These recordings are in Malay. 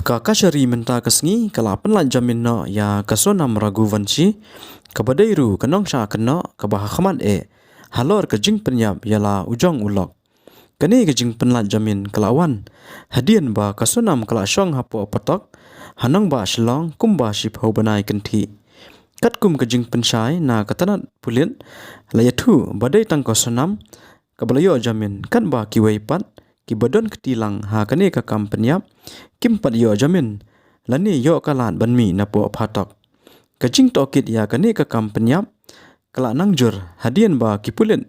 Kakashari menta kasngi kalapan lan jamin no ya kasonam Raghuvanshi kabadairu kanong sha kano kabahakhamad halor kajing penyap yala ujong ulok kani kajing penlat jamin kalawan hadian ba kasonam kala syong hapo patok hanong ba shlong kumba ship ho banai kanthi katkum kajing pensyai na katanat pulit layathu badai tang kasonam kabalayo jamin kan ba kiwai pat kibadon ketilang ha kani ka kam penyap kim pat yo jamin lani yo kalan banmi na po phatok kajing tokit ya kani ka kam penyap kala nangjur hadian ba kipulen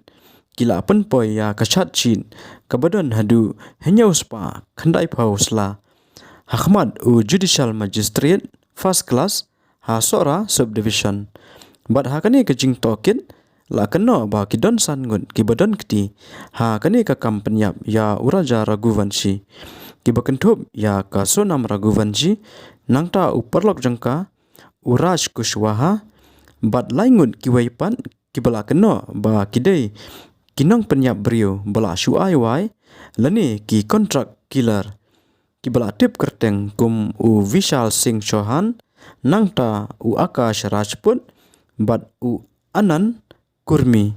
kila penpoi ya kachat chin kabadon hadu henyau spa khandai pausla Ahmad u judicial magistrate first class ha sora subdivision bad ha kani kajing tokit la keno ba kidon sangun kibadon kti ha kani ka kam penyap ya uraja Raghuvanshi kibakentup ya ka sonam Raghuvanshi nangta uperlok jangka uraj kushwaha bad laingun kiwaipan kibala keno ba kidei kinong penyap brio bala shuai wai lani ki kontrak killer kibala tip kerteng kum u Vishal Singh Chauhan nangta u Akash Rajput bad u Anan Kurmi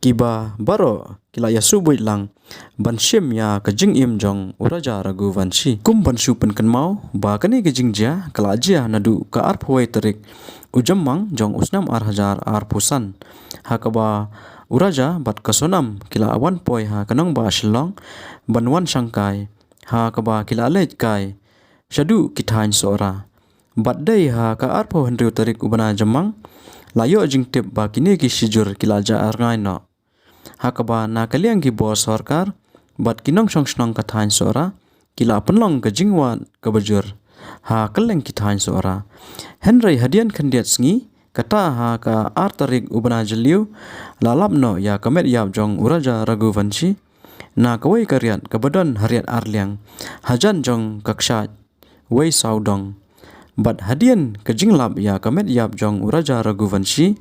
kiba baro kila ya subui lang banshim ya kajing im jong uraja Raghuvanshi kum banshu penken mau ba kani kajing ja kala jia nadu ka arphoi terik ujamang jong usnam arhajar arpusan hakaba uraja bat kasonam kila awan poi ha kanong ba shlong banwan sangkai ha kaba kila lej kai shadu kithain sora bat dei ha ka arpho hendriu terik ubana jamang layo jing tip ba kini ki shijur kila ja arngai no hakaba na kaliang ki bos sarkar bat kinong songsnong kathain sora kila penlong ka jingwan ka bajur ha kaleng kithain sora henry hadian khandiat sngi kata ha ka artarik ubana jeliu lalap no ya kamet yap jong uraja Raghuvanshi na kawai karyat kabadon hariat arliang hajan jong kaksha wei saudong bat hadian kajinglap ya kamet yap jong uraja Raghuvanshi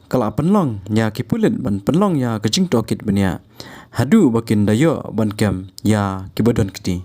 kala penlong ya kipulit ban penlong ya kajing tokit benia hadu bakin dayo ban kem ya kibadon kiti